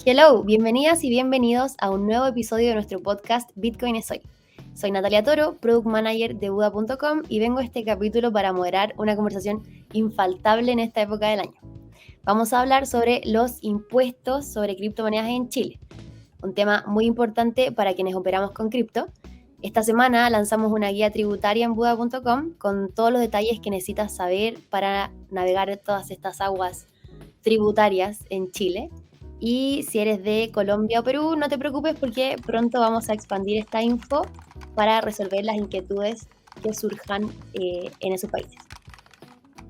Hello, bienvenidas y bienvenidos a un nuevo episodio de nuestro podcast Bitcoin es hoy. Soy Natalia Toro, Product Manager de Buda.com y vengo a este capítulo para moderar una conversación infaltable en esta época del año. Vamos a hablar sobre los impuestos sobre criptomonedas en Chile, un tema muy importante para quienes operamos con cripto. Esta semana lanzamos una guía tributaria en Buda.com con todos los detalles que necesitas saber para navegar todas estas aguas tributarias en Chile. Y si eres de Colombia o Perú, no te preocupes porque pronto vamos a expandir esta info para resolver las inquietudes que surjan en esos países.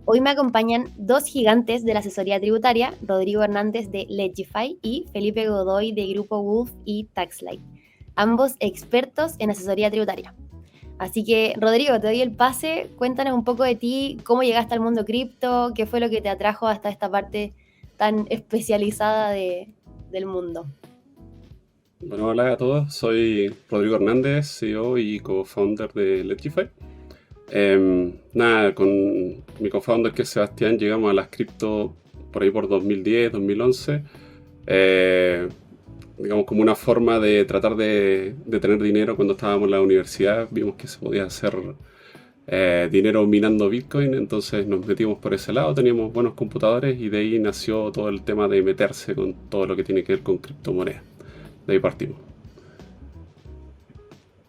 Hoy me acompañan dos gigantes de la asesoría tributaria, Rodrigo Hernández de Legify y Felipe Godoy de Grupo Wolf y Taxlight, ambos expertos en asesoría tributaria. Así que, Rodrigo, te doy el pase, cuéntanos un poco de ti, cómo llegaste al mundo cripto, qué fue lo que te atrajo hasta esta parte tan especializada del mundo. Bueno, hola a todos, soy Rodrigo Hernández, CEO y co-founder de Legify. Con mi co-founder que es Sebastián llegamos a las cripto por ahí por 2010, 2011. Digamos como una forma de tratar de tener dinero cuando estábamos en la universidad. Vimos que se podía hacer dinero minando Bitcoin, entonces nos metimos por ese lado, teníamos buenos computadores y de ahí nació todo el tema de meterse con todo lo que tiene que ver con criptomonedas. De ahí partimos.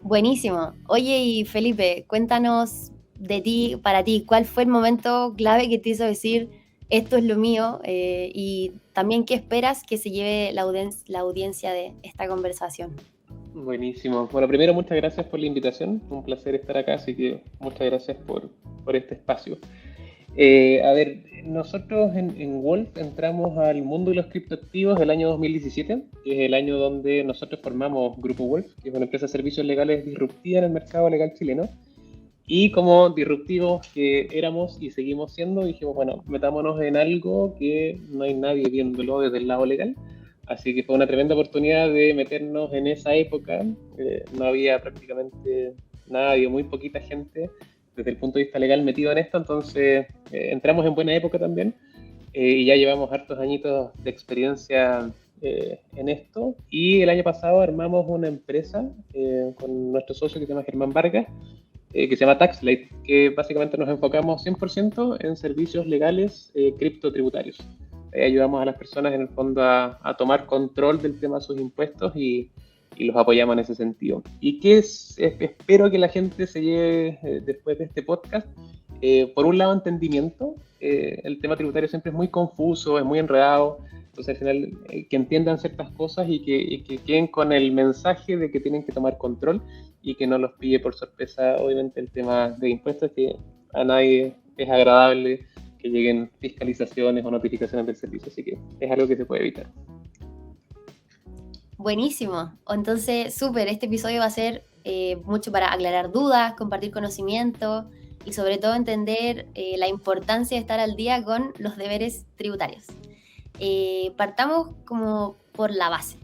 Buenísimo. Oye, y Felipe, cuéntanos de ti, para ti, ¿cuál fue el momento clave que te hizo decir esto es lo mío? Y también, ¿qué esperas que se lleve la audiencia de esta conversación? Buenísimo. Bueno, primero, muchas gracias por la invitación. Un placer estar acá, así que muchas gracias por este espacio. Nosotros en Wolf entramos al mundo de los criptoactivos el año 2017, que es el año donde nosotros formamos Grupo Wolf, que es una empresa de servicios legales disruptiva en el mercado legal chileno. Y como disruptivos que éramos y seguimos siendo, dijimos, bueno, metámonos en algo que no hay nadie viéndolo desde el lado legal. Así que fue una tremenda oportunidad de meternos en esa época. No había prácticamente nadie, muy poquita gente desde el punto de vista legal metido en esto, entonces entramos en buena época también y ya llevamos hartos añitos de experiencia en esto. Y el año pasado armamos una empresa con nuestro socio que se llama Germán Vargas, que se llama Taxlight, que básicamente nos enfocamos 100% en servicios legales criptotributarios. Ayudamos a las personas en el fondo a tomar control del tema de sus impuestos y los apoyamos en ese sentido. ¿Y qué espero que la gente se lleve después de este podcast? Por un lado, entendimiento. El tema tributario siempre es muy confuso, es muy enredado. Entonces, al final, que entiendan ciertas cosas y que queden con el mensaje de que tienen que tomar control y que no los pille por sorpresa, obviamente, el tema de impuestos, que a nadie es agradable que lleguen fiscalizaciones o notificaciones del servicio, así que es algo que se puede evitar. Buenísimo. Entonces, súper, este episodio va a ser mucho para aclarar dudas, compartir conocimiento y sobre todo entender la importancia de estar al día con los deberes tributarios. Partamos como por la base.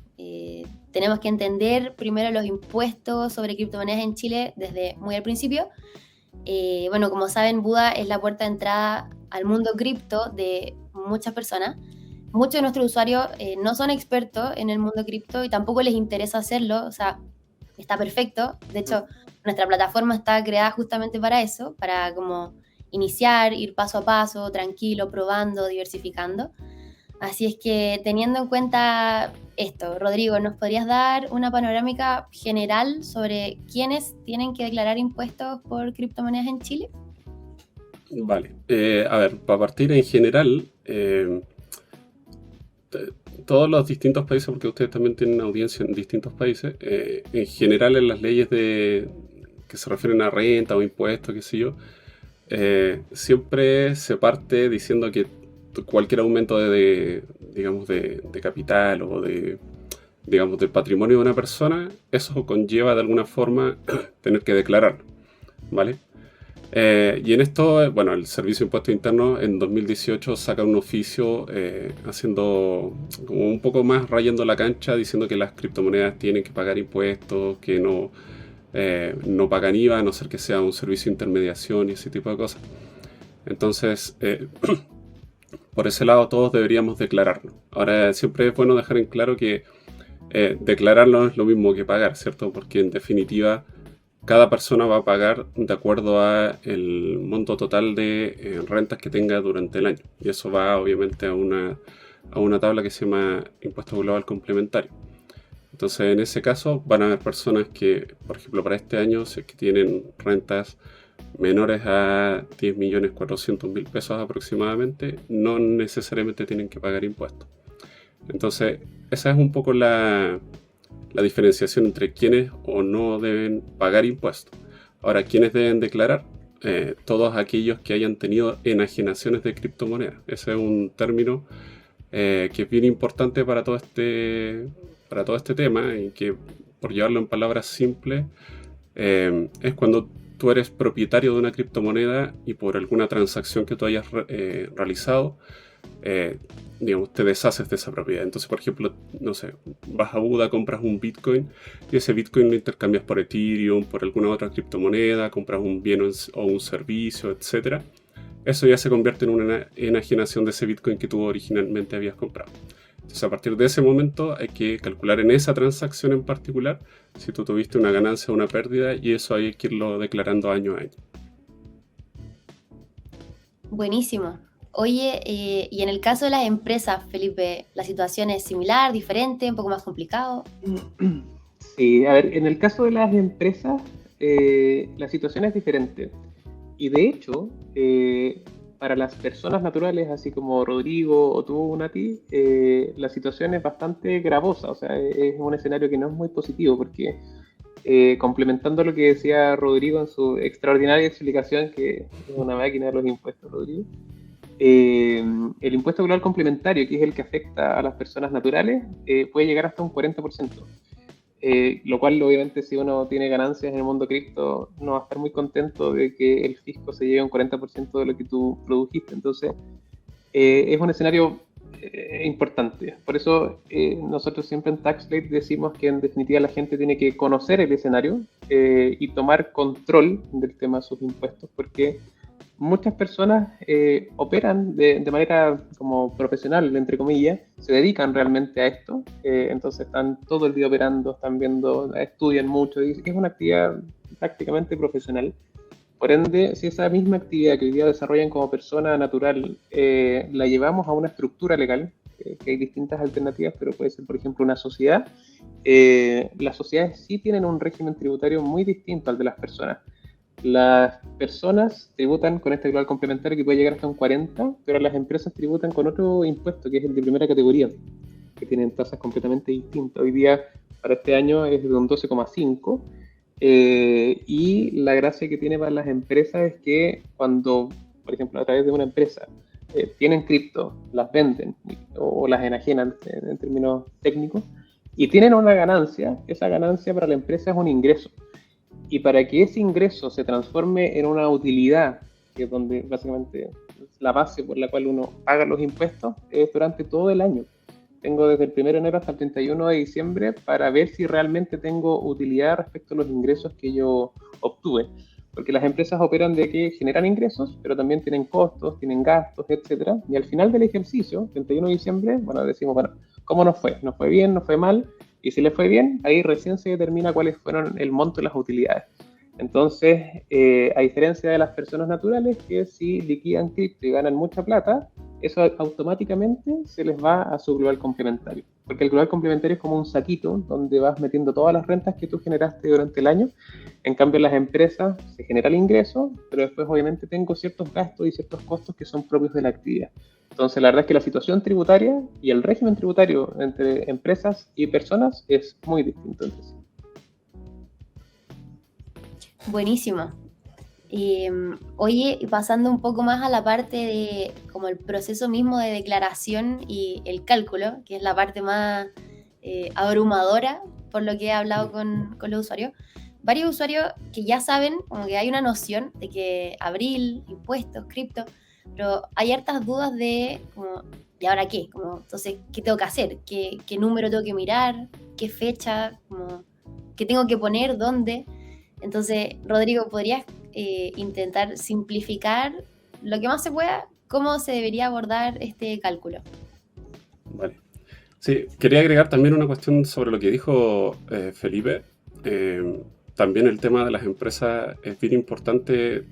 Tenemos que entender primero los impuestos sobre criptomonedas en Chile desde muy al principio. Bueno, como saben, Buda es la puerta de entrada al mundo cripto de muchas personas. Muchos de nuestros usuarios no son expertos en el mundo cripto y tampoco les interesa hacerlo, o sea, está perfecto. De hecho, nuestra plataforma está creada justamente para eso, para como iniciar, ir paso a paso, tranquilo, probando, diversificando. Así es que teniendo en cuenta esto, Rodrigo, ¿nos podrías dar una panorámica general sobre quiénes tienen que declarar impuestos por criptomonedas en Chile? Vale, a ver, para partir en general, todos los distintos países, porque ustedes también tienen audiencia en distintos países, en general en las leyes que se refieren a renta o impuestos, qué sé yo, siempre se parte diciendo que cualquier aumento digamos, de capital o digamos, del patrimonio de una persona, eso conlleva de alguna forma tener que declarar, ¿vale? Y en esto, bueno, el Servicio de Impuestos Internos en 2018 saca un oficio haciendo como un poco más rayando la cancha, diciendo que las criptomonedas tienen que pagar impuestos, que no pagan IVA, a no ser que sea un servicio de intermediación y ese tipo de cosas. Entonces, por ese lado todos deberíamos declararlo. Ahora, siempre es bueno dejar en claro que declararlo no es lo mismo que pagar, ¿cierto? Porque en definitiva cada persona va a pagar de acuerdo a el monto total de rentas que tenga durante el año. Y eso va obviamente a una tabla que se llama impuesto global complementario. Entonces, en ese caso van a haber personas que, por ejemplo, para este año, si es que tienen rentas menores a 10.400.000 pesos aproximadamente, no necesariamente tienen que pagar impuestos. Entonces, esa es un poco la diferenciación entre quienes o no deben pagar impuestos. Ahora, ¿quiénes deben declarar? Todos aquellos que hayan tenido enajenaciones de criptomonedas. Ese es un término que es bien importante para todo este tema, y que, por llevarlo en palabras simples, es cuando tú eres propietario de una criptomoneda y por alguna transacción que tú hayas realizado, digamos, te deshaces de esa propiedad. Entonces, por ejemplo, no sé, vas a Buda, compras un Bitcoin y ese Bitcoin lo intercambias por Ethereum, por alguna otra criptomoneda, compras un bien o un servicio, etc. Eso ya se convierte en una enajenación de ese Bitcoin que tú originalmente habías comprado. Entonces, a partir de ese momento hay que calcular en esa transacción en particular si tú tuviste una ganancia o una pérdida, y eso hay que irlo declarando año a año. Buenísimo. Oye, y en el caso de las empresas, Felipe, ¿la situación es similar, diferente, un poco más complicado? Sí, a ver, en el caso de las empresas, la situación es diferente. Y de hecho, para las personas naturales, así como Rodrigo o tú, Nati, la situación es bastante gravosa. O sea, es un escenario que no es muy positivo, porque complementando lo que decía Rodrigo en su extraordinaria explicación, que es una máquina de los impuestos, Rodrigo, el impuesto global complementario, que es el que afecta a las personas naturales, puede llegar hasta un 40%. Lo cual, obviamente, si uno tiene ganancias en el mundo cripto, no va a estar muy contento de que el fisco se lleve un 40% de lo que tú produjiste. Entonces, es un escenario importante. Por eso, nosotros siempre en TaxSlate decimos que en definitiva la gente tiene que conocer el escenario y tomar control del tema de sus impuestos, porque muchas personas operan de manera como profesional, entre comillas, se dedican realmente a esto, entonces están todo el día operando, están viendo, estudian mucho, y es una actividad prácticamente profesional. Por ende, si esa misma actividad que hoy día desarrollan como persona natural la llevamos a una estructura legal, que hay distintas alternativas, pero puede ser, por ejemplo, una sociedad, las sociedades sí tienen un régimen tributario muy distinto al de las personas. Las personas tributan con este global complementario que puede llegar hasta un 40%, pero las empresas tributan con otro impuesto, que es el de primera categoría, que tienen tasas completamente distintas. Hoy día, para este año, es de un 12,5%, y la gracia que tiene para las empresas es que cuando, por ejemplo, a través de una empresa tienen cripto, las venden o las enajenan en términos técnicos, y tienen una ganancia, esa ganancia para la empresa es un ingreso. Y para que ese ingreso se transforme en una utilidad, que es donde básicamente es la base por la cual uno paga los impuestos, es durante todo el año. Tengo desde el 1 de enero hasta el 31 de diciembre para ver si realmente tengo utilidad respecto a los ingresos que yo obtuve. Porque las empresas operan de que generan ingresos, pero también tienen costos, tienen gastos, etc. Y al final del ejercicio, 31 de diciembre, bueno, decimos, bueno, ¿cómo nos fue? ¿Nos fue bien? ¿Nos fue mal? Y si les fue bien, ahí recién se determina cuáles fueron el monto de las utilidades. Entonces, a diferencia de las personas naturales, que si liquidan cripto y ganan mucha plata, eso automáticamente se les va a su global complementario. Porque el global complementario es como un saquito donde vas metiendo todas las rentas que tú generaste durante el año. En cambio, en las empresas se genera el ingreso, pero después obviamente tengo ciertos gastos y ciertos costos que son propios de la actividad. Entonces, la verdad es que la situación tributaria y el régimen tributario entre empresas y personas es muy distinto entre sí. Buenísimo. Oye, y pasando un poco más a la parte de como el proceso mismo de declaración y el cálculo, que es la parte más abrumadora por lo que he hablado con los usuarios. Varios usuarios que ya saben, como que hay una noción de que abril, impuestos, cripto, pero hay hartas dudas de como, ¿y ahora qué? Como, entonces, ¿qué tengo que hacer? ¿Qué número tengo que mirar? ¿Qué fecha? Como, ¿qué tengo que poner? ¿Dónde? Entonces, Rodrigo, ¿podrías intentar simplificar lo que más se pueda ¿Cómo se debería abordar este cálculo? Vale. Sí, quería agregar también una cuestión sobre lo que dijo Felipe. También el tema de las empresas es bien importante,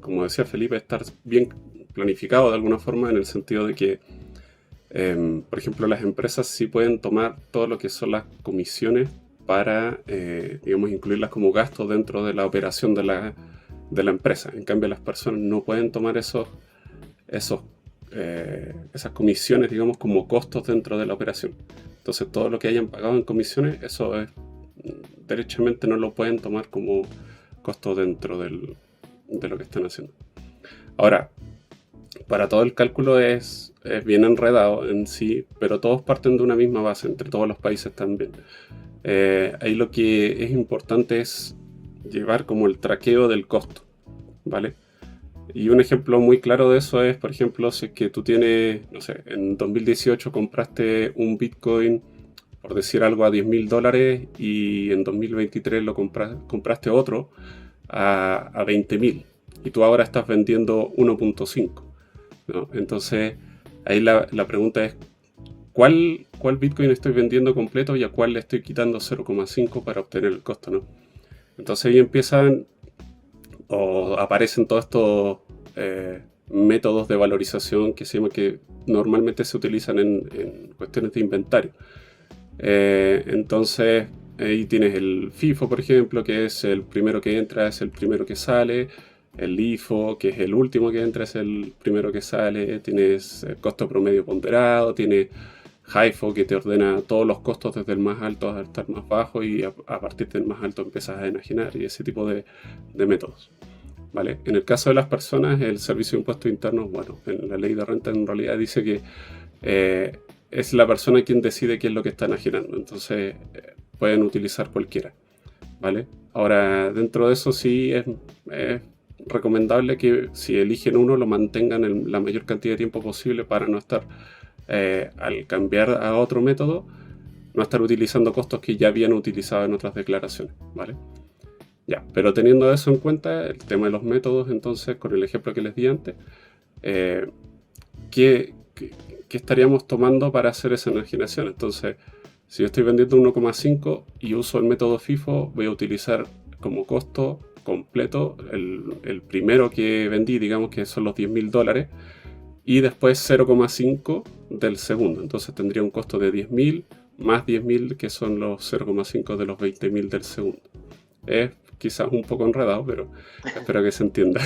como decía Felipe, estar bien planificado de alguna forma, en el sentido de que, por ejemplo, las empresas sí pueden tomar todo lo que son las comisiones para, digamos, incluirlas como gastos dentro de la operación de la empresa. En cambio, las personas no pueden tomar esas comisiones, digamos, como costos dentro de la operación. Entonces, todo lo que hayan pagado en comisiones, eso es, derechamente no lo pueden tomar como costo dentro de lo que están haciendo. Ahora, para todo el cálculo es bien enredado en sí, pero todos parten de una misma base, entre todos los países también. Ahí lo que es importante es llevar como el traqueo del costo, ¿vale? Y un ejemplo muy claro de eso es, por ejemplo, si es que tú tienes, no sé, en 2018 compraste un Bitcoin, por decir algo, a $10.000 y en 2023 lo compraste otro a 20.000 y tú ahora estás vendiendo 1.5, ¿no? Entonces, ahí la pregunta es, ¿cuál Bitcoin estoy vendiendo completo y a cuál le estoy quitando 0.5 para obtener el costo, ¿no? Entonces ahí empiezan o aparecen todos estos métodos de valorización que normalmente se utilizan en cuestiones de inventario. Entonces ahí tienes el FIFO, por ejemplo, que es el primero que entra, es el primero que sale. El LIFO, que es el último que entra, es el primero que sale. Tienes el costo promedio ponderado. Tienes HIFO, que te ordena todos los costos desde el más alto hasta el más bajo, y a partir del más alto empiezas a enajenar, y ese tipo de métodos, ¿vale? En el caso de las personas, el Servicio de Impuestos Internos, bueno, en la ley de renta en realidad dice que es la persona quien decide qué es lo que está enajenando, entonces pueden utilizar cualquiera, ¿vale? Ahora, dentro de eso sí es recomendable que si eligen uno lo mantengan la mayor cantidad de tiempo posible para no estar, al cambiar a otro método, no estar utilizando costos que ya habían utilizado en otras declaraciones, ¿vale? Ya, pero teniendo eso en cuenta, el tema de los métodos, entonces, con el ejemplo que les di antes, ¿qué estaríamos tomando para hacer esa enajenación? Entonces, si yo estoy vendiendo 1.5 y uso el método FIFO, voy a utilizar como costo completo el primero que vendí, digamos que son los $10.000, y después 0.5 del segundo. Entonces tendría un costo de 10.000 más 10.000, que son los 0.5 de los 20.000 del segundo. Es quizás un poco enredado, pero espero que se entienda.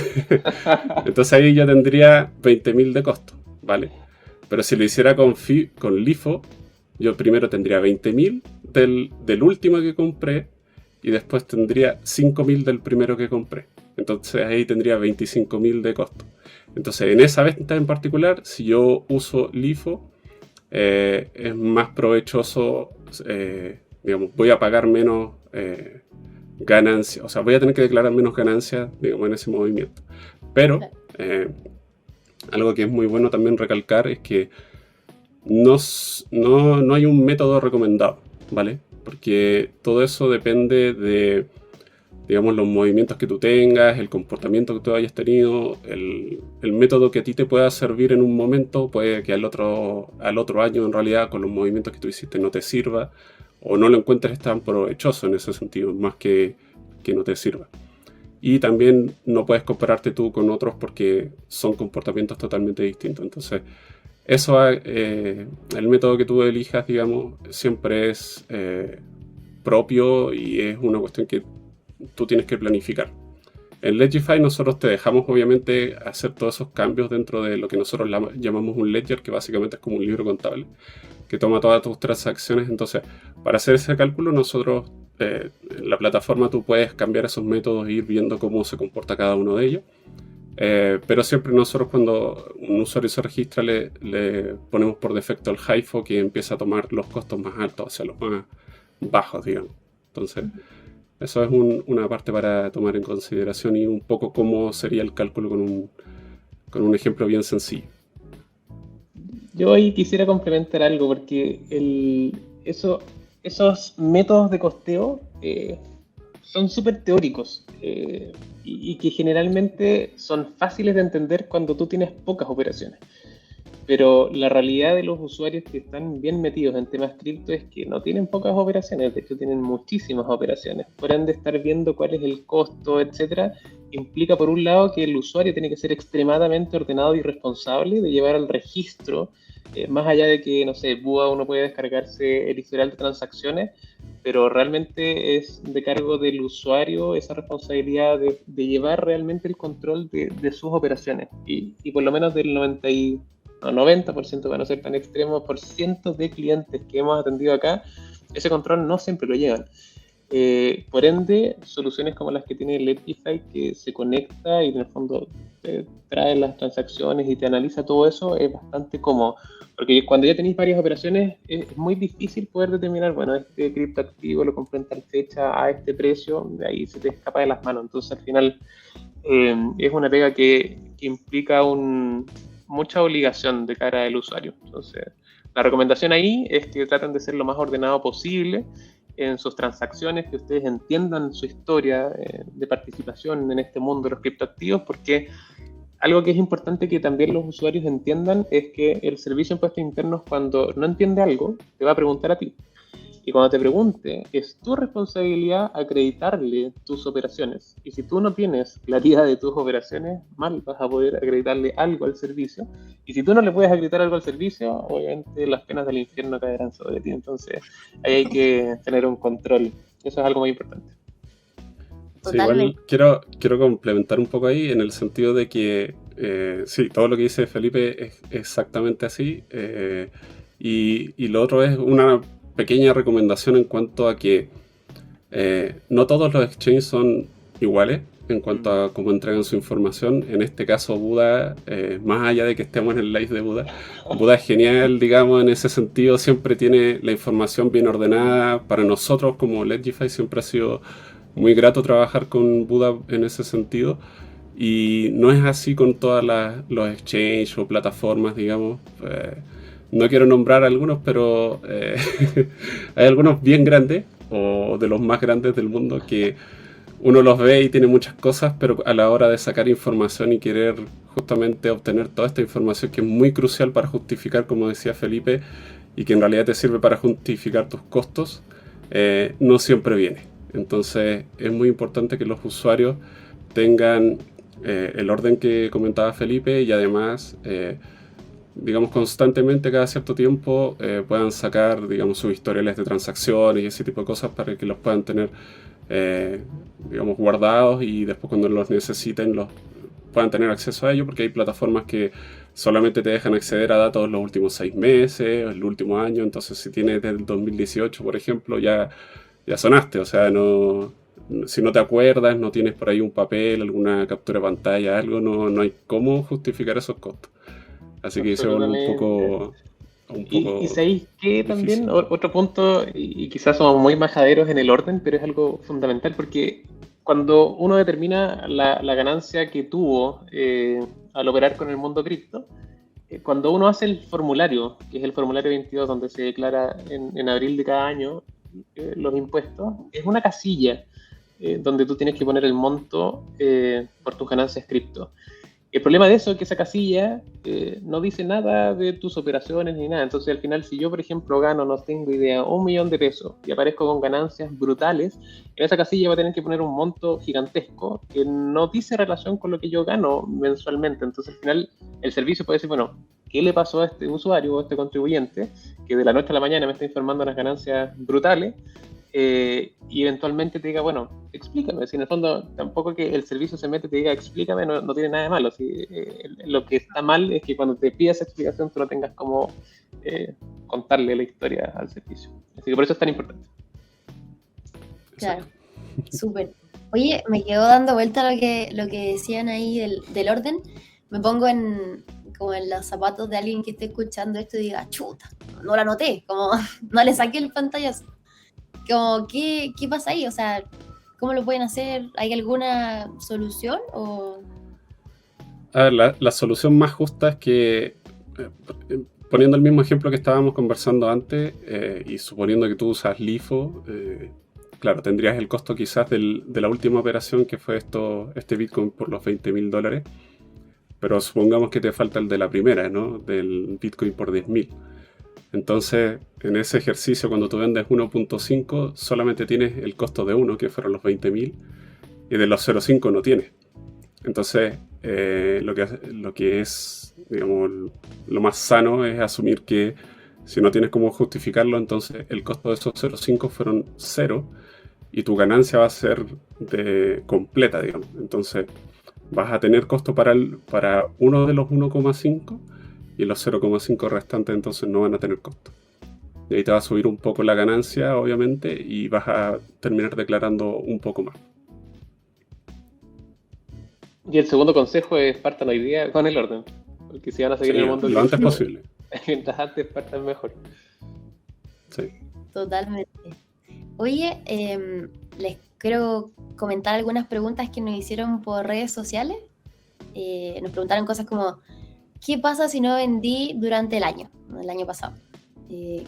Entonces ahí yo tendría 20.000 de costo, ¿vale? Pero si lo hiciera con LIFO, yo primero tendría 20.000 del último que compré, y después tendría 5.000 del primero que compré. Entonces ahí tendría 25.000 de costo. Entonces en esa venta en particular, si yo uso LIFO, es más provechoso, digamos, voy a pagar menos ganancias, o sea, voy a tener que declarar menos ganancias, digamos, en ese movimiento. Pero algo que es muy bueno también recalcar es que no hay un método recomendado, ¿vale? Porque todo eso depende de, digamos, los movimientos que tú tengas, el comportamiento que tú hayas tenido, el método que a ti te pueda servir en un momento, puede que al otro año en realidad con los movimientos que tú hiciste no te sirva, o no lo encuentres tan provechoso en ese sentido, más que no te sirva. Y también no puedes compararte tú con otros porque son comportamientos totalmente distintos. Entonces, eso, el método que tú elijas, digamos, siempre es propio, y es una cuestión que tú tienes que planificar. En Ledgify nosotros te dejamos obviamente hacer todos esos cambios dentro de lo que nosotros llamamos un ledger, que básicamente es como un libro contable que toma todas tus transacciones. Entonces, para hacer ese cálculo, nosotros en la plataforma tú puedes cambiar esos métodos e ir viendo cómo se comporta cada uno de ellos. Pero siempre nosotros, cuando un usuario se registra, le ponemos por defecto el HIFO, que empieza a tomar los costos más altos hacia los más bajos, digamos. Entonces, eso es una parte para tomar en consideración, y un poco cómo sería el cálculo con un ejemplo bien sencillo. Yo ahí quisiera complementar algo, porque esos métodos de costeo son súper teóricos y que generalmente son fáciles de entender cuando tú tienes pocas operaciones. Pero la realidad de los usuarios que están bien metidos en temas cripto es que no tienen pocas operaciones, de hecho tienen muchísimas operaciones. Por ende, estar viendo cuál es el costo, etcétera, implica por un lado que el usuario tiene que ser extremadamente ordenado y responsable de llevar al registro, más allá de que, no sé, BUA uno puede descargarse el historial de transacciones, pero realmente es de cargo del usuario esa responsabilidad de llevar realmente el control de sus operaciones. Y por lo menos del 90%, para no ser tan extremo, por cientos de clientes que hemos atendido acá, ese control no siempre lo llevan. Por ende, soluciones como las que tiene Ledgify, que se conecta y en el fondo te trae las transacciones y te analiza todo eso, es bastante cómodo. Porque cuando ya tenéis varias operaciones, es muy difícil poder determinar, bueno, este criptoactivo lo compré en tal fecha a este precio, de ahí se te escapa de las manos. Entonces, al final, es una pega que implica mucha obligación de cara al usuario. Entonces, la recomendación ahí es que traten de ser lo más ordenado posible en sus transacciones, que ustedes entiendan su historia de participación en este mundo de los criptoactivos, porque algo que es importante que también los usuarios entiendan es que el servicio de impuestos internos, cuando no entiende algo, te va a preguntar a ti. Y cuando te pregunte, es tu responsabilidad acreditarle tus operaciones. Y si tú no tienes claridad de tus operaciones, mal vas a poder acreditarle algo al servicio. Y si tú no le puedes acreditar algo al servicio, obviamente las penas del infierno caerán sobre ti. Entonces, ahí hay que tener un control. Eso es algo muy importante. Sí, igual quiero complementar un poco ahí en el sentido de que sí, todo lo que dice Felipe es exactamente así. Y lo otro es una pequeña recomendación en cuanto a que no todos los exchanges son iguales en cuanto a cómo entregan su información. En este caso, Buda, más allá de que estemos en el live de Buda, Buda es genial, digamos, en ese sentido. Siempre tiene la información bien ordenada. Para nosotros, como Ledgify, siempre ha sido muy grato trabajar con Buda en ese sentido. Y no es así con todos los exchanges o plataformas, digamos. No quiero nombrar algunos, pero hay algunos bien grandes, o de los más grandes del mundo, que uno los ve y tiene muchas cosas, pero a la hora de sacar información y querer justamente obtener toda esta información que es muy crucial para justificar, como decía Felipe, y que en realidad te sirve para justificar tus costos, no siempre viene. Entonces es muy importante que los usuarios tengan el orden que comentaba Felipe y además digamos, constantemente, cada cierto tiempo, puedan sacar, digamos, sus historiales de transacciones y ese tipo de cosas para que los puedan tener, digamos, guardados y después cuando los necesiten los puedan tener acceso a ello, porque hay plataformas que solamente te dejan acceder a datos de los últimos 6 meses o el último año. Entonces, si tienes del 2018, por ejemplo, ya sonaste. O sea, si no te acuerdas, no tienes por ahí un papel, alguna captura de pantalla, algo, no hay cómo justificar esos costos. Así que se vuelve un poco y sabéis que también, otro punto, y quizás somos muy majaderos en el orden, pero es algo fundamental, porque cuando uno determina la ganancia que tuvo al operar con el mundo cripto, cuando uno hace el formulario, que es el formulario 22, donde se declara en abril de cada año los impuestos, es una casilla donde tú tienes que poner el monto por tus ganancias cripto. El problema de eso es que esa casilla no dice nada de tus operaciones ni nada. Entonces, al final, si yo, por ejemplo, gano, no tengo idea, 1 millón de pesos y aparezco con ganancias brutales, en esa casilla va a tener que poner un monto gigantesco que no dice relación con lo que yo gano mensualmente. Entonces, al final, el servicio puede decir, bueno, ¿qué le pasó a este usuario o a este contribuyente que de la noche a la mañana me está informando unas ganancias brutales? Y eventualmente te diga, bueno, explícame. Si en el fondo tampoco que el servicio se mete y te diga, explícame, no tiene nada de malo. Lo que está mal es que cuando te pidas esa explicación tú no tengas como contarle la historia al servicio. Así que por eso es tan importante. Claro, súper. Oye, me quedó dando vuelta lo que decían ahí del orden. Me pongo como en los zapatos de alguien que esté escuchando esto y diga, chuta, no la anoté, como no le saqué el pantallazo. Como, ¿qué pasa ahí? O sea, ¿cómo lo pueden hacer? ¿Hay alguna solución? A ver, la solución más justa es que, poniendo el mismo ejemplo que estábamos conversando antes, y suponiendo que tú usas LIFO, claro, tendrías el costo quizás de la última operación que fue este Bitcoin por los $20.000, pero supongamos que te falta el de la primera, ¿no? Del Bitcoin por 10.000. Entonces, en ese ejercicio, cuando tú vendes 1.5, solamente tienes el costo de 1, que fueron los 20.000, y de los 0.5 no tienes. Entonces, lo que es, digamos, lo más sano es asumir que si no tienes cómo justificarlo, entonces el costo de esos 0.5 fueron 0 y tu ganancia va a ser completa, digamos. Entonces, vas a tener costo para uno de los 1.5 y los 0.5 restantes entonces no van a tener costo. Y ahí te va a subir un poco la ganancia, obviamente, y vas a terminar declarando un poco más. Y el segundo consejo es partan hoy día con el orden, porque si van a seguir en el mundo lo antes posible. Mientras antes partan mejor. Sí. Totalmente. Oye, les quiero comentar algunas preguntas que nos hicieron por redes sociales. Nos preguntaron cosas como, ¿qué pasa si no vendí durante el año pasado?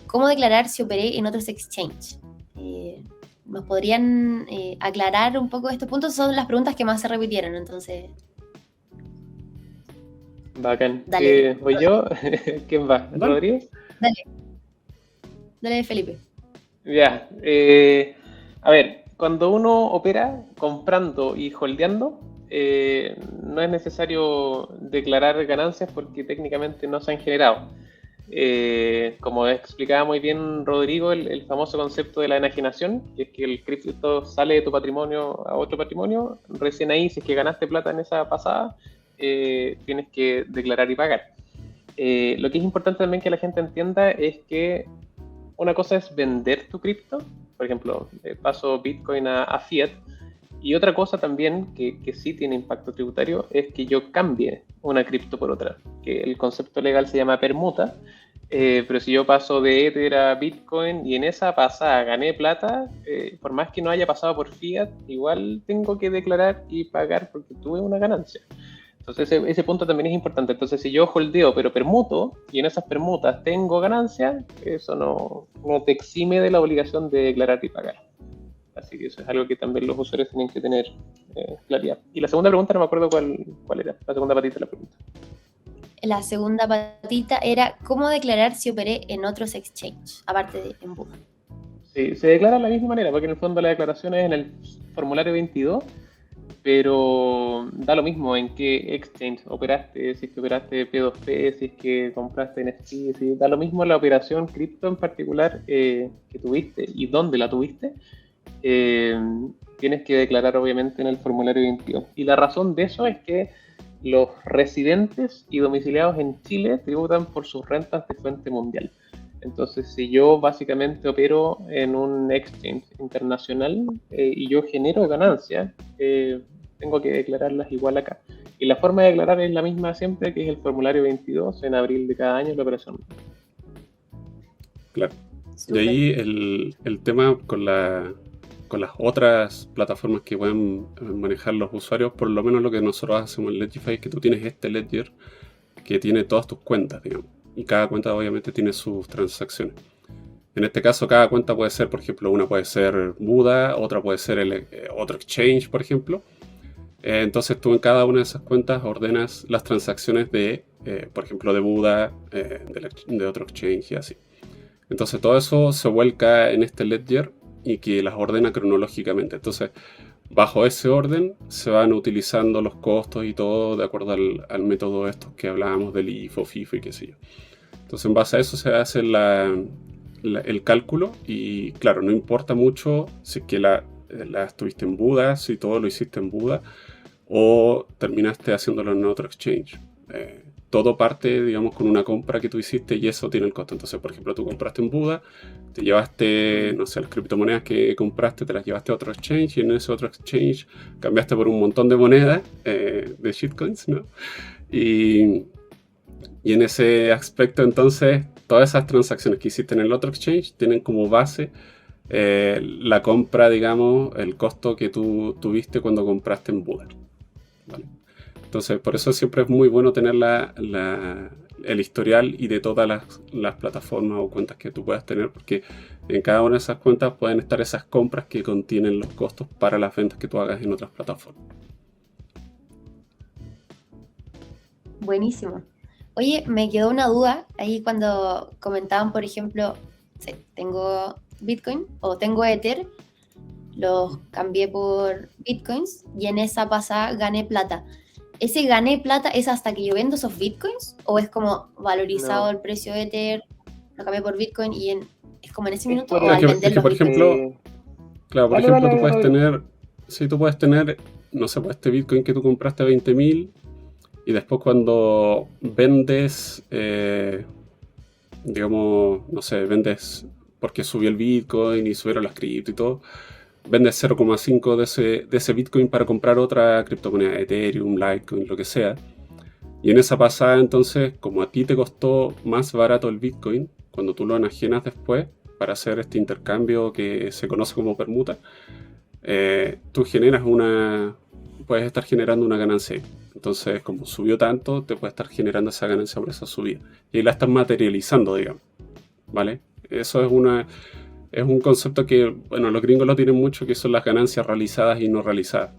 ¿Cómo declarar si operé en otros exchanges? ¿Nos podrían aclarar un poco estos puntos? Son las preguntas que más se repitieron, entonces... Bacán. Dale. ¿Voy yo? ¿Quién va? Dale. ¿Rodríguez? Dale, Felipe. Ya. A ver, cuando uno opera comprando y holdeando, no es necesario declarar ganancias porque técnicamente no se han generado. Como explicaba muy bien Rodrigo, el famoso concepto de la enajenación, que es que el cripto sale de tu patrimonio a otro patrimonio, recién ahí, si es que ganaste plata en esa pasada, tienes que declarar y pagar. Lo que es importante también que la gente entienda es que una cosa es vender tu cripto, por ejemplo, paso Bitcoin a Fiat, y otra cosa también que sí tiene impacto tributario es que yo cambie una cripto por otra, que el concepto legal se llama permuta, pero si yo paso de Ether a Bitcoin y en esa pasada gané plata, por más que no haya pasado por Fiat, igual tengo que declarar y pagar porque tuve una ganancia. Entonces ese punto también es importante. Entonces si yo holdeo pero permuto y en esas permutas tengo ganancia, eso no te exime de la obligación de declarar y pagar. Así que eso es algo que también los usuarios tienen que tener claridad. Y la segunda pregunta no me acuerdo cuál era, la segunda patita de la pregunta. La segunda patita era ¿cómo declarar si operé en otros exchanges, aparte de en Buda? Sí, se declara de la misma manera, porque en el fondo la declaración es en el formulario 22, pero da lo mismo en qué exchange operaste, si es que operaste P2P, si es que compraste NFT, si da lo mismo la operación cripto en particular que tuviste y dónde la tuviste. Tienes que declarar obviamente en el formulario 22. Y la razón de eso es que los residentes y domiciliados en Chile tributan por sus rentas de fuente mundial. Entonces, si yo básicamente opero en un exchange internacional y yo genero ganancias, tengo que declararlas igual acá. Y la forma de declarar es la misma siempre, que es el formulario 22 en abril de cada año la operación. Claro. Y ahí el tema con las otras plataformas que pueden manejar los usuarios, por lo menos lo que nosotros hacemos en Ledgify, es que tú tienes este ledger que tiene todas tus cuentas, digamos. Y cada cuenta obviamente tiene sus transacciones. En este caso, cada cuenta puede ser, por ejemplo, una puede ser Buda, otra puede ser otro exchange, por ejemplo. Entonces tú en cada una de esas cuentas ordenas las transacciones por ejemplo, de Buda, de otro exchange y así. Entonces todo eso se vuelca en este ledger y que las ordena cronológicamente. Entonces, bajo ese orden se van utilizando los costos y todo de acuerdo al método estos que hablábamos del IFO, FIFO y qué sé yo. Entonces, en base a eso se hace el cálculo y, claro, no importa mucho si es que la estuviste en Buda, si todo lo hiciste en Buda o terminaste haciéndolo en otro exchange. Todo parte, digamos, con una compra que tú hiciste y eso tiene el costo. Entonces, por ejemplo, tú compraste en Buda, te llevaste, no sé, las criptomonedas que compraste, te las llevaste a otro exchange y en ese otro exchange cambiaste por un montón de monedas, de shitcoins, ¿no? Y en ese aspecto, entonces, todas esas transacciones que hiciste en el otro exchange tienen como base la compra, digamos, el costo que tú tuviste cuando compraste en Buda, ¿vale? Entonces, por eso siempre es muy bueno tener la el historial y de todas las plataformas o cuentas que tú puedas tener, porque en cada una de esas cuentas pueden estar esas compras que contienen los costos para las ventas que tú hagas en otras plataformas. Buenísimo. Oye, me quedó una duda ahí cuando comentaban, por ejemplo, sí, tengo Bitcoin o tengo Ether, los cambié por Bitcoins y en esa pasada gané plata. ¿Ese gané plata es hasta que yo vendo esos Bitcoins o es como valorizado el precio de Ether, lo cambié por Bitcoin y es como en ese minuto o al vender los por Bitcoins? ejemplo, claro, por ejemplo, tú puedes tener, sí, tú puedes tener, no sé, pues este Bitcoin que tú compraste a 20.000 y después cuando vendes, digamos, no sé, vendes porque subió el Bitcoin y subieron las cripto y todo, vendes 0,5 de ese Bitcoin para comprar otra criptomoneda, Ethereum, Litecoin, lo que sea. Y en esa pasada, entonces, como a ti te costó más barato el Bitcoin, cuando tú lo enajenas después para hacer este intercambio que se conoce como permuta, tú puedes estar generando una ganancia. Entonces, como subió tanto, te puede estar generando esa ganancia por esa subida. Y ahí la estás materializando, digamos. ¿Vale? Eso es un concepto que, bueno, los gringos lo tienen mucho, que son las ganancias realizadas y no realizadas.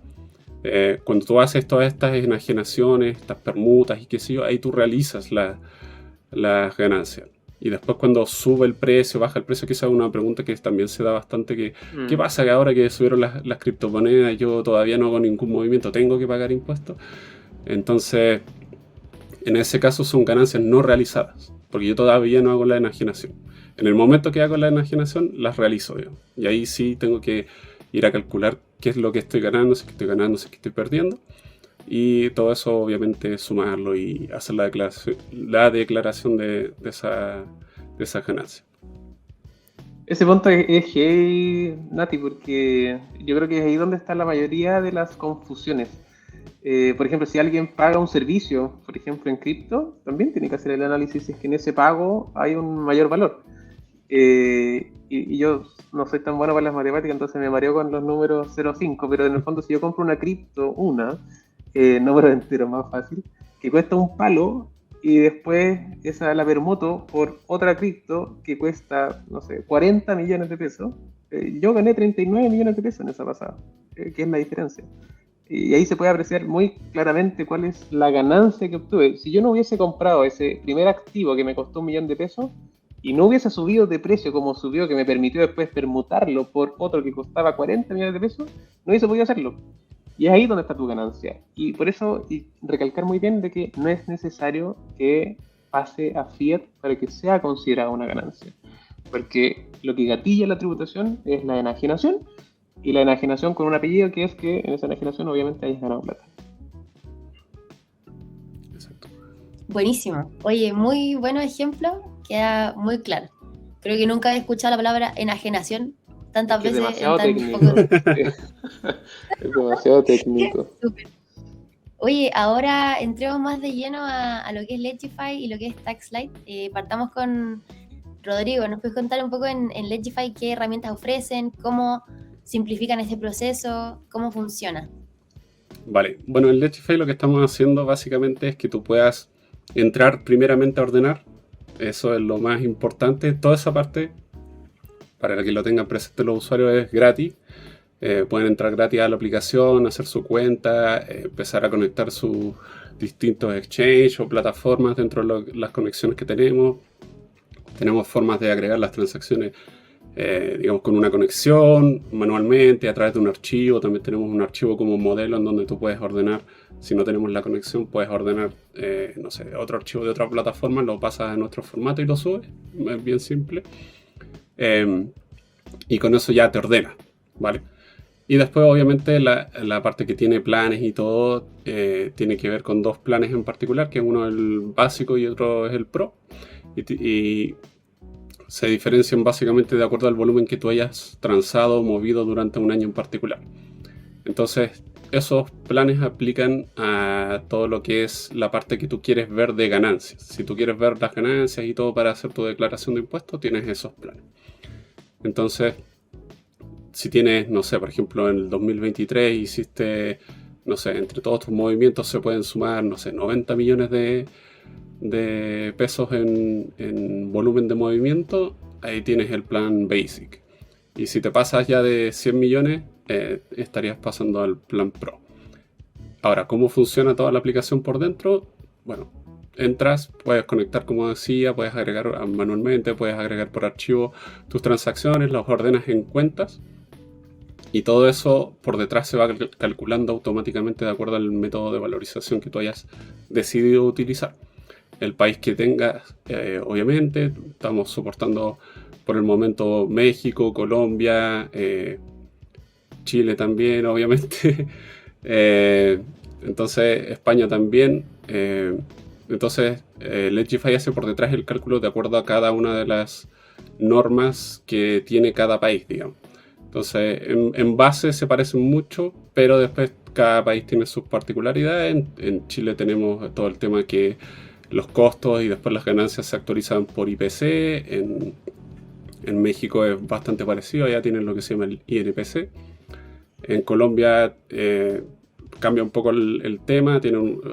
Cuando tú haces todas estas enajenaciones, estas permutas y qué sé yo, ahí tú realizas las ganancias. Y después cuando sube el precio, baja el precio, que esa es una pregunta que también se da bastante, ¿qué pasa que ahora que subieron las criptomonedas yo todavía no hago ningún movimiento, tengo que pagar impuestos? Entonces, en ese caso son ganancias no realizadas, porque yo todavía no hago la enajenación. En el momento que hago la enajenación, las realizo yo. Y ahí sí tengo que ir a calcular qué es lo que estoy ganando, si es que estoy ganando, si es que estoy perdiendo. Y todo eso, obviamente, sumarlo y hacer la declaración de esa ganancia. Ese punto es heavy, Nati, porque yo creo que es ahí donde está la mayoría de las confusiones. Por ejemplo, si alguien paga un servicio, por ejemplo, en cripto, también tiene que hacer el análisis si es que en ese pago hay un mayor valor. Y yo no soy tan bueno para las matemáticas, entonces me mareo con los números 0,5, pero en el fondo si yo compro una cripto, número entero más fácil, que cuesta un palo, y después esa la permuto por otra cripto que cuesta, no sé, 40 millones de pesos, yo gané 39 millones de pesos en esa pasada, que es la diferencia. Y ahí se puede apreciar muy claramente cuál es la ganancia que obtuve. Si yo no hubiese comprado ese primer activo que me costó 1 millón de pesos y no hubiese subido de precio como subió, que me permitió después permutarlo por otro que costaba 40 millones de pesos, no hubiese podido hacerlo. Y es ahí donde está tu ganancia. Y por eso, y recalcar muy bien de que no es necesario que pase a fiat para que sea considerada una ganancia. Porque lo que gatilla la tributación es la enajenación, y la enajenación con un apellido, que es que en esa enajenación obviamente hayas ganado plata. Exacto. Buenísimo. Oye, muy buenos ejemplos, queda muy claro. Creo que nunca he escuchado la palabra enajenación tantas veces demasiado en tan técnico. poco. Es demasiado técnico. Súper. Oye, ahora entremos más de lleno a lo que es Legify y lo que es TaxSlide. Partamos con Rodrigo. ¿Nos puedes contar un poco en Legify qué herramientas ofrecen, cómo simplifican este proceso, cómo funciona? Vale, bueno, en Legify lo que estamos haciendo básicamente es que tú puedas entrar primeramente a ordenar. Eso es lo más importante. Toda esa parte, para que lo tengan presente los usuarios, es gratis. Pueden entrar gratis a la aplicación, hacer su cuenta, empezar a conectar sus distintos exchanges o plataformas dentro de las conexiones que tenemos. Tenemos formas de agregar las transacciones, digamos, con una conexión manualmente, a través de un archivo. También tenemos un archivo como modelo en donde tú puedes ordenar. Si no tenemos la conexión, puedes ordenar, no sé, otro archivo de otra plataforma, lo pasas a nuestro formato y lo subes. Es bien simple. Y con eso ya te ordena, ¿vale? Y después, obviamente, la parte que tiene planes y todo, tiene que ver con dos planes en particular, que uno es el básico y otro es el Pro. Y se diferencian básicamente de acuerdo al volumen que tú hayas transado o movido durante un año en particular. Entonces, esos planes aplican a todo lo que es la parte que tú quieres ver de ganancias. Si tú quieres ver las ganancias y todo para hacer tu declaración de impuestos, tienes esos planes. Entonces, si tienes, no sé, por ejemplo, en el 2023 hiciste, no sé, entre todos tus movimientos se pueden sumar, no sé, 90 millones de de pesos en volumen de movimiento, ahí tienes el plan Basic. Y si te pasas ya de 100 millones, estarías pasando al plan Pro. Ahora, ¿cómo funciona toda la aplicación por dentro? Bueno, entras, puedes conectar, como decía, puedes agregar manualmente, puedes agregar por archivo tus transacciones, las ordenas en cuentas. Y todo eso por detrás se va calculando automáticamente de acuerdo al método de valorización que tú hayas decidido utilizar. El país que tengas, obviamente, estamos soportando por el momento México, Colombia, Chile también, obviamente. Entonces, España también. Entonces, Ledgify hace por detrás el cálculo de acuerdo a cada una de las normas que tiene cada país, digamos. Entonces, en base se parecen mucho, pero después cada país tiene sus particularidades. En Chile tenemos todo el tema que los costos y después las ganancias se actualizan por IPC. En México es bastante parecido, allá tienen lo que se llama el INPC. En Colombia cambia un poco el tema,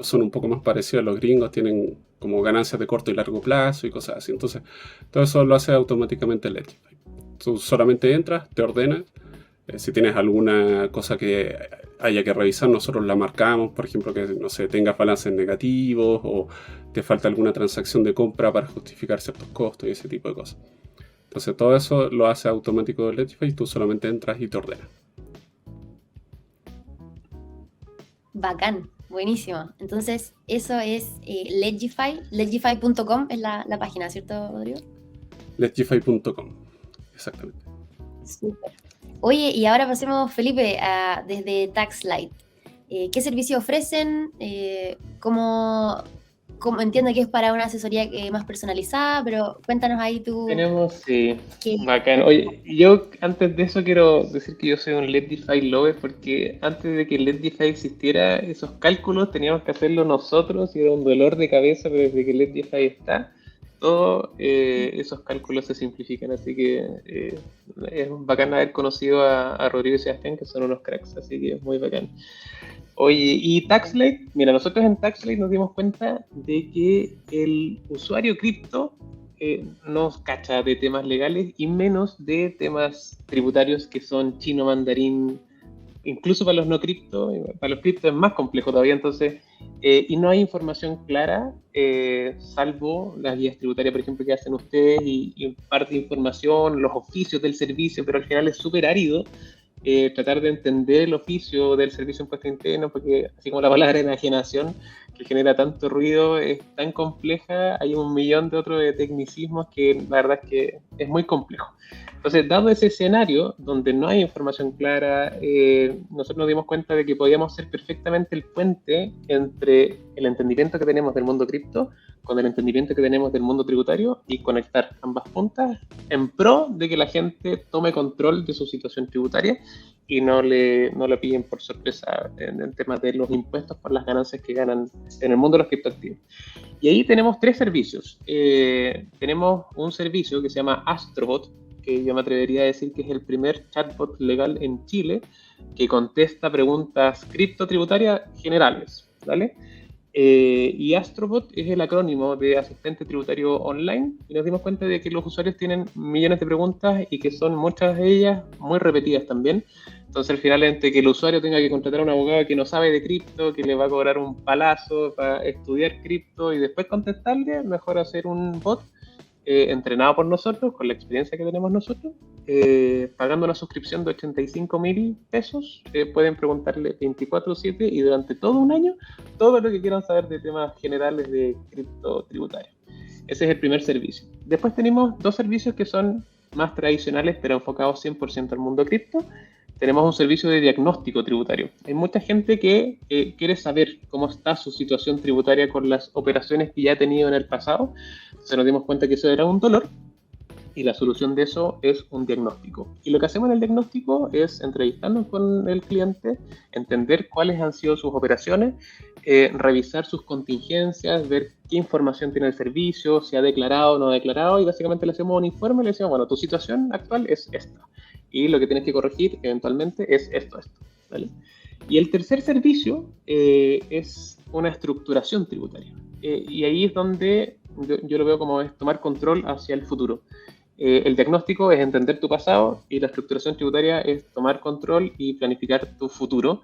son un poco más parecidos a los gringos, tienen como ganancias de corto y largo plazo y cosas así. Entonces, todo eso lo hace automáticamente Ledgify. Tú solamente entras, te ordenas. Si tienes alguna cosa que haya que revisar, nosotros la marcamos. Por ejemplo, que no sé, tengas balances negativos o te falta alguna transacción de compra para justificar ciertos costos y ese tipo de cosas. Entonces, todo eso lo hace automático Ledgify y tú solamente entras y te ordenas. Bacán, buenísimo. Entonces, eso es Ledgify. Ledgify.com es la página, ¿cierto, Rodrigo? Ledgify.com, exactamente. Súper. Oye, y ahora pasemos, Felipe, desde TaxLite. ¿Qué servicio ofrecen? ¿Cómo entiendo que es para una asesoría más personalizada? Pero cuéntanos ahí tú. Tenemos, sí, bacán. Oye, yo antes de eso quiero decir que yo soy un Ledgify lover porque antes de que Ledgify existiera, esos cálculos teníamos que hacerlo nosotros y era un dolor de cabeza, pero desde que Ledgify está, todos esos cálculos se simplifican, así que es bacán haber conocido a Rodrigo y Sebastián, que son unos cracks, así que es muy bacán. Oye, y TaxLite, mira, nosotros en TaxLite nos dimos cuenta de que el usuario cripto no cacha de temas legales y menos de temas tributarios que son chino, mandarín, incluso para los no cripto, para los cripto es más complejo todavía, entonces, y no hay información clara, salvo las guías tributarias, por ejemplo, que hacen ustedes y parte de información, los oficios del servicio, pero al final es súper árido tratar de entender el oficio del servicio de impuesto interno, porque así como la palabra enajenación, que genera tanto ruido, es tan compleja, hay un millón de otros tecnicismos que la verdad es que es muy complejo. Entonces, dado ese escenario donde no hay información clara, nosotros nos dimos cuenta de que podíamos ser perfectamente el puente entre el entendimiento que tenemos del mundo cripto con el entendimiento que tenemos del mundo tributario y conectar ambas puntas en pro de que la gente tome control de su situación tributaria y no lo pillen por sorpresa en temas de los impuestos por las ganancias que ganan en el mundo de los criptoactivos. Y ahí tenemos 3 servicios. Tenemos un servicio que se llama Astrobot, que yo me atrevería a decir que es el primer chatbot legal en Chile que contesta preguntas criptotributarias generales, ¿vale? Y Astrobot es el acrónimo de Asistente Tributario Online y nos dimos cuenta de que los usuarios tienen millones de preguntas y que son muchas de ellas muy repetidas también. Entonces al final, entre que el usuario tenga que contratar a un abogado que no sabe de cripto, que le va a cobrar un palazo para estudiar cripto y después contestarle, mejor hacer un bot entrenado por nosotros, con la experiencia que tenemos nosotros, pagando una suscripción de 85.000 pesos, pueden preguntarle 24/7 y durante todo un año todo lo que quieran saber de temas generales de cripto tributario. Ese es el primer servicio. Después tenemos 2 servicios que son más tradicionales, pero enfocados 100% al mundo cripto. Tenemos un servicio de diagnóstico tributario. Hay mucha gente que quiere saber cómo está su situación tributaria con las operaciones que ya ha tenido en el pasado. Entonces nos dimos cuenta que eso era un dolor y la solución de eso es un diagnóstico. Y lo que hacemos en el diagnóstico es entrevistarnos con el cliente, entender cuáles han sido sus operaciones, revisar sus contingencias, ver qué información tiene el servicio, si ha declarado o no ha declarado, y básicamente le hacemos un informe y le decimos, bueno, tu situación actual es esta, y lo que tienes que corregir eventualmente es esto, ¿vale? Y el tercer servicio es una estructuración tributaria. y ahí es donde yo lo veo como es tomar control hacia el futuro. El diagnóstico es entender tu pasado y la estructuración tributaria es tomar control y planificar tu futuro,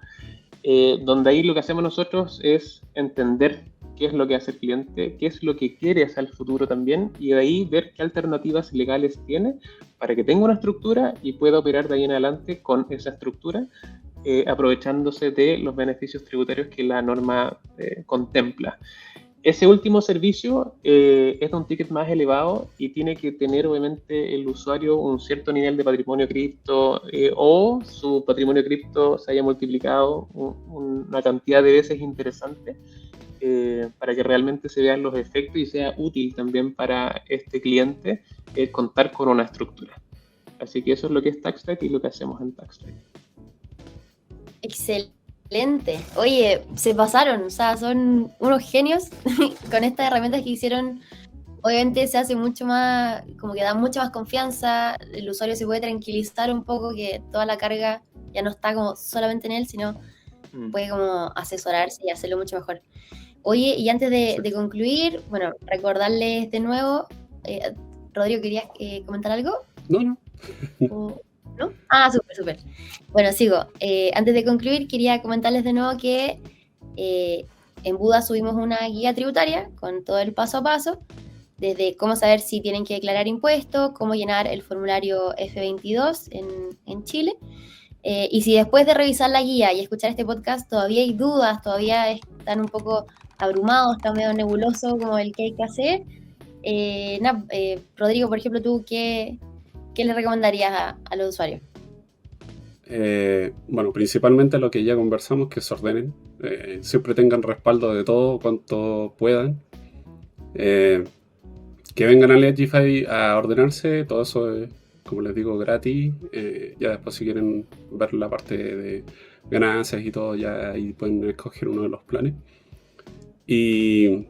donde ahí lo que hacemos nosotros es entender qué es lo que hace el cliente, qué es lo que quiere hacia el futuro también, y de ahí ver qué alternativas legales tiene para que tenga una estructura y pueda operar de ahí en adelante con esa estructura, aprovechándose de los beneficios tributarios que la norma contempla. Ese último servicio es de un ticket más elevado y tiene que tener obviamente el usuario un cierto nivel de patrimonio cripto o su patrimonio cripto se haya multiplicado una cantidad de veces interesante para que realmente se vean los efectos y sea útil también para este cliente contar con una estructura. Así que eso es lo que es TaxLight y lo que hacemos en TaxLight. Excelente. Oye, se pasaron, o sea, son unos genios con estas herramientas que hicieron. Obviamente se hace mucho más, como que da mucha más confianza, el usuario se puede tranquilizar un poco que toda la carga ya no está como solamente en él, sino puede como asesorarse y hacerlo mucho mejor. Oye, y antes de concluir, bueno, recordarles de nuevo, Rodrigo, ¿querías comentar algo? No. ¿No? Ah, súper. Bueno, sigo. Antes de concluir, quería comentarles de nuevo que en Buda subimos una guía tributaria con todo el paso a paso, desde cómo saber si tienen que declarar impuestos, cómo llenar el formulario F22 en Chile. Y si después de revisar la guía y escuchar este podcast todavía hay dudas, todavía están un poco abrumados, está medio nebuloso como el que hay que hacer, Rodrigo, por ejemplo, ¿tú qué le recomendarías a los usuarios? Bueno, principalmente lo que ya conversamos, que se ordenen, siempre tengan respaldo de todo cuanto puedan, que vengan a Legify a ordenarse, todo eso es, como les digo, gratis. Ya después si quieren ver la parte de ganancias y todo, ya ahí pueden escoger uno de los planes. Y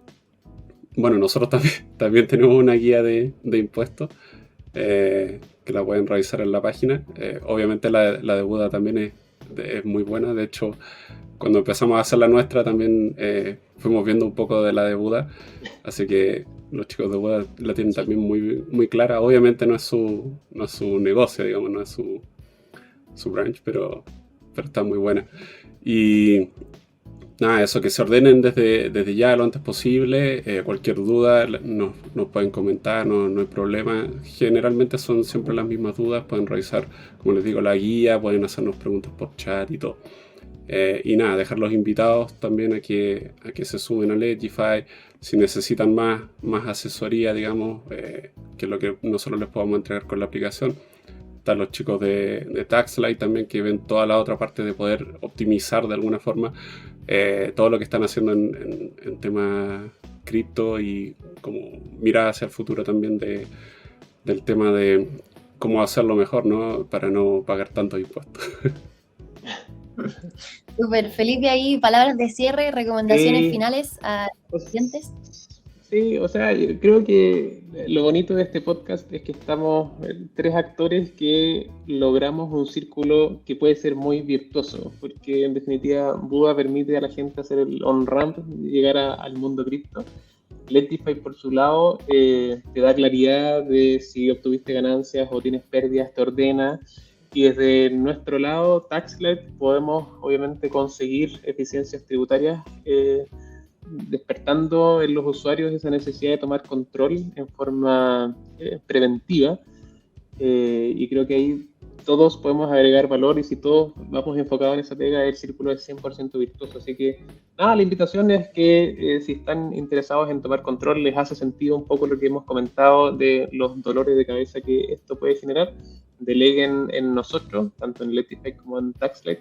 bueno, nosotros también tenemos una guía de impuestos, que la pueden revisar en la página. Obviamente la de Buda también es muy buena. De hecho, cuando empezamos a hacer la nuestra también fuimos viendo un poco de la de Buda. Así que los chicos de Buda la tienen también muy, muy clara. Obviamente no es su negocio, digamos, no es su branch, pero está muy buena. Y nada, eso, que se ordenen desde ya lo antes posible. Cualquier duda nos pueden comentar, no hay problema. Generalmente son siempre las mismas dudas. Pueden revisar, como les digo, la guía, pueden hacernos preguntas por chat y todo. Y nada, dejar los invitados también a que se suben a Legify. Si necesitan más asesoría, digamos, que es lo que nosotros les podamos entregar con la aplicación. Están los chicos de TaxLight también, que ven toda la otra parte de poder optimizar de alguna forma todo lo que están haciendo en temas cripto y como mirar hacia el futuro también del tema de cómo hacerlo mejor, ¿no? Para no pagar tantos impuestos. Súper, Felipe, ahí palabras de cierre, recomendaciones finales a los clientes. Sí, o sea, yo creo que lo bonito de este podcast es que estamos tres actores que logramos un círculo que puede ser muy virtuoso, porque en definitiva Buda permite a la gente hacer el on-ramp, llegar al mundo cripto. Legify, por su lado, te da claridad de si obtuviste ganancias o tienes pérdidas, te ordena. Y desde nuestro lado, TaxLight, podemos obviamente conseguir eficiencias tributarias, despertando en los usuarios esa necesidad de tomar control en forma preventiva. Y creo que ahí todos podemos agregar valor, y si todos vamos enfocados en esa pega, el círculo es 100% virtuoso. Así que nada, la invitación es que si están interesados en tomar control, les hace sentido un poco lo que hemos comentado de los dolores de cabeza que esto puede generar, deleguen en nosotros, tanto en Legify como en TaxLight,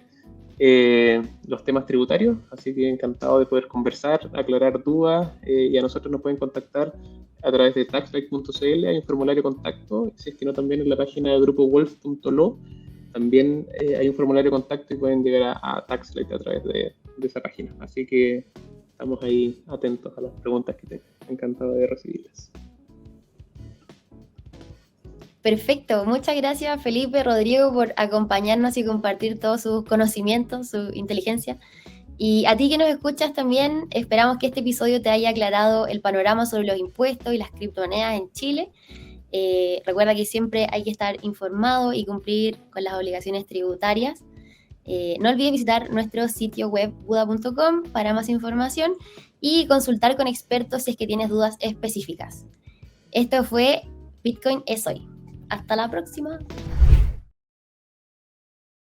los temas tributarios. Así que encantado de poder conversar, aclarar dudas, y a nosotros nos pueden contactar a través de taxlight.cl, hay un formulario de contacto, si es que no, también en la página de grupowolf.lo también hay un formulario de contacto y pueden llegar a TaxLight a través de esa página. Así que estamos ahí atentos a las preguntas que tengan, encantado de recibirlas. Perfecto, muchas gracias Felipe, Rodrigo, por acompañarnos y compartir todos sus conocimientos, su inteligencia. Y a ti que nos escuchas también, esperamos que este episodio te haya aclarado el panorama sobre los impuestos y las criptomonedas en Chile. Recuerda que siempre hay que estar informado y cumplir con las obligaciones tributarias. No olvides visitar nuestro sitio web buda.com para más información y consultar con expertos si es que tienes dudas específicas. Esto fue Bitcoin es hoy. Hasta la próxima.